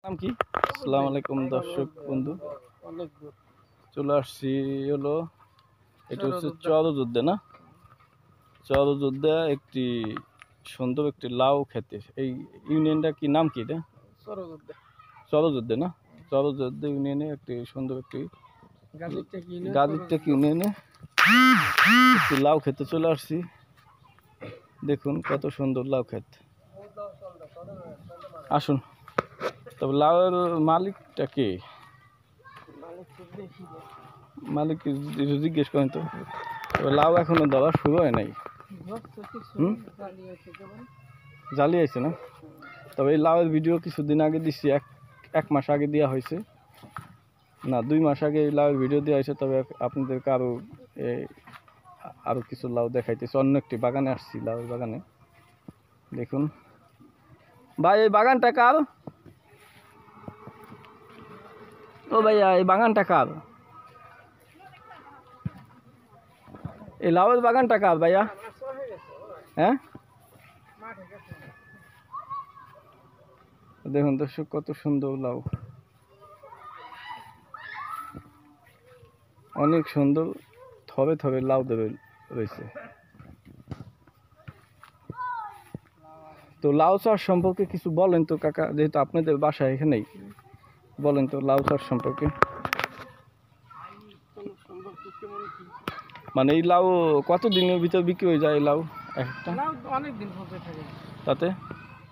নাম কি? আসসালামু আলাইকুম দর্শক বন্ধু, চলে আসছি হলো এটা হচ্ছে চরযুদ্ধে না, চরযুদ্ধে একটি সুন্দর একটি লাউ খেতে। এই ইউনিয়নটা কি নাম কি এটা? চরযুদ্ধে না, চরযুদ্ধে ইউনিয়নে একটি সুন্দর একটি গাজীরটেক ইউনিয়নে একটি লাউ খেতে চলে আসছি। দেখুন কত সুন্দর লাউ খেত। আসুন, তবে লাউয়ের মালিকটা কে? মালিক জিজ্ঞেস করেন তো। তবে লাউ এখনো ধরা শুরু হয় নাই, জালি আছে না। তবে এই লাউয়ের ভিডিও কিছুদিন আগে দিচ্ছি, এক মাস আগে দেওয়া হয়েছে না, 2 মাস আগে এই লাউয়ের ভিডিও দেওয়া হয়েছে। তবে আপনাদেরকে আরো কিছু লাউ দেখাইতেছে। অন্য একটি বাগানে আসছি, লাউয়ের বাগানে। দেখুন ভাই, এই বাগানটা কার? ও ভাইয়া, এই বাগানটা কার? এই লাউয়ের বাগানটা কার ভাইয়া? হ্যাঁ, দেখুন দর্শক কত সুন্দর লাউ, অনেক সুন্দর থবে থবে লাউ ধরে রয়েছে। তো লাউ চাষ সম্পর্কে কিছু বলেন তো কাকা, যেহেতু আপনাদের বাসা এখানেই, বলেন তো লাউ চাষ সম্পর্কে। মানে এই লাউ কত দিনের ভিতর বিক্রি হয়ে যায়? এই লাউ একটা অনেক দিন পর্যন্ত থাকে, তাতে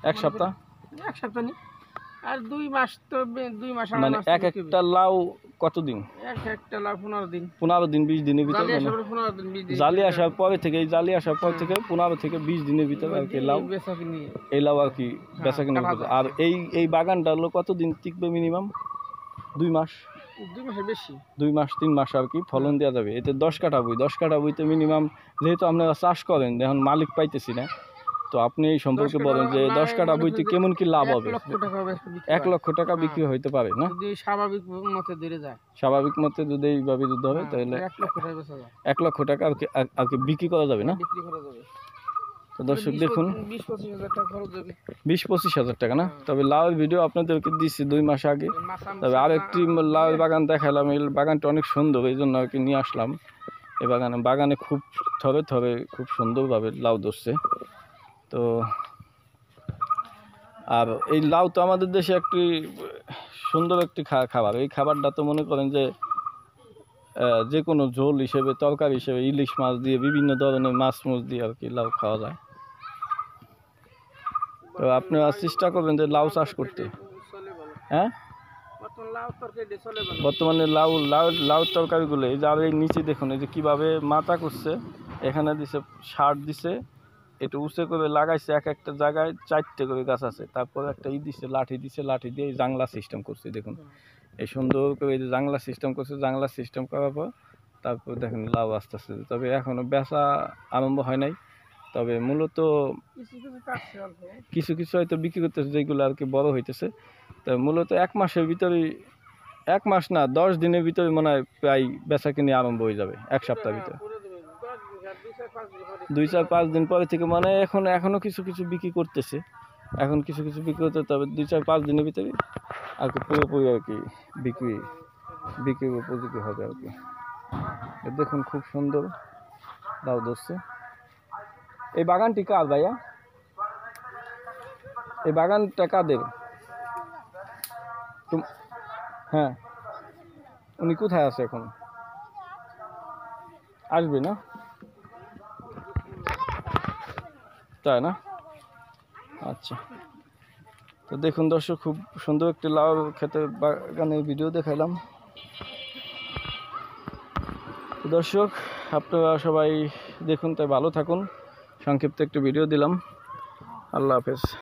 এক সপ্তাহ নেই, আর 2 মাস তো 2 মাস। মানে এক একটা লাউ কতদিন? একটা লাউ 15 দিন, 15 দিন 20 দিনের ভিতরে। জালি আসার পরে থেকে, এই জালি আসার পর থেকে 15 থেকে 20 দিনের ভিতরে আর কি লাউ, এই লাউ আর কি বেচা কিনে। আর এই বাগানটা হলো কতদিন টিকবে? মিনিমাম 2 মাস, 2 মাসের বেশি, 2 মাস 3 মাস আর কি ফলন দেওয়া যাবে। এতে 10 কাঠা বই, 10 কাঠা বইতে মিনিমাম, যেহেতু আপনারা চাষ করেন, এখন মালিক পাইতেছি না, তো আপনি এই সম্পর্কে বলেন যে 10 কাঠা বইতে কেমন কি লাভ হবে? 1 লক্ষ টাকা বিক্রি হইতে পারে না? স্বাভাবিক মতে ধরে যায়, স্বাভাবিক মতে যদি এইভাবে যুদ্ধ হবে তাহলে 1 লক্ষ টাকা আর কি বিক্রি করা যাবে না? তো দর্শক দেখুন, 20-25 হাজার টাকা না। তবে লাউয়ের ভিডিও আপনাদেরকে দিচ্ছি 2 মাস আগে। তবে আর একটি লাউয়ের বাগান দেখালাম, এই বাগানটা অনেক সুন্দর, এই জন্য আর কি নিয়ে আসলাম। এই বাগানে খুব থবে থবে খুব সুন্দরভাবে লাউ ধরছে। তো আর এই লাউ তো আমাদের দেশে একটি সুন্দর একটি খাবার। এই খাবারটা তো মনে করেন যে কোনো ঝোল হিসেবে, তরকারি হিসেবে, ইলিশ মাছ দিয়ে, বিভিন্ন ধরনের মাছ দিয়ে আর কি লাউ খাওয়া যায়। তো আপনারা চেষ্টা করবেন যে লাউ চাষ করতে। হ্যাঁ, বর্তমানে লাউ তরকারিগুলো, এই যে আর এই নিচে দেখুন, এই যে কীভাবে মাথা করছে, এখানে দিছে সার দিছে, একটু উঁচে করে লাগাইছে, একটা জায়গায় 4টে করে গাছ আছে। তারপরে একটা দিছে, লাঠি দিছে, লাঠি দিয়ে জাংলা সিস্টেম করছে। দেখুন এই সুন্দর করে এই যে জাংলা সিস্টেম করছে। জাংলা সিস্টেম করার পর তারপর দেখেন লাউ আস্তে আস্তে, তবে এখনও বেচা আরম্ভ হয় নাই। তবে মূলত কিছু কিছু হয়তো বিক্রি করতেছে, যেগুলো আর কি বড় হইতেছে। তো মূলত 1 মাসের ভিতরেই, 1 মাস না 10 দিনের ভিতরে মনে হয় প্রায় বেচা কিনে আরম্ভ হয়ে যাবে, 1 সপ্তাহের ভিতরে। 2-4-5 দিন পরে থেকে, মানে এখনো কিছু কিছু বিক্রি করতেছে, এখন কিছু কিছু বিক্রি করতে। তবে 2-4-5 দিনের ভিতরে আর কি পুরোপুরি আর কি বিক্রির উপযোগী হবে আর কি। দেখুন খুব সুন্দর লাউ ধরছে। এই বাগানটি কার ভাইয়া? এই বাগানটা কাদের? হ্যাঁ, উনি কোথায় আছে এখন? আসবে না, তাই না? আচ্ছা, তো দেখুন দর্শক, খুব সুন্দর একটি লাউ খেতে বাগানের ভিডিও দেখাইলাম। দর্শক আপনারা সবাই দেখুন, তাই ভালো থাকুন। সংক্ষিপ্ত একটি ভিডিও দিলাম। আল্লাহ হাফেজ।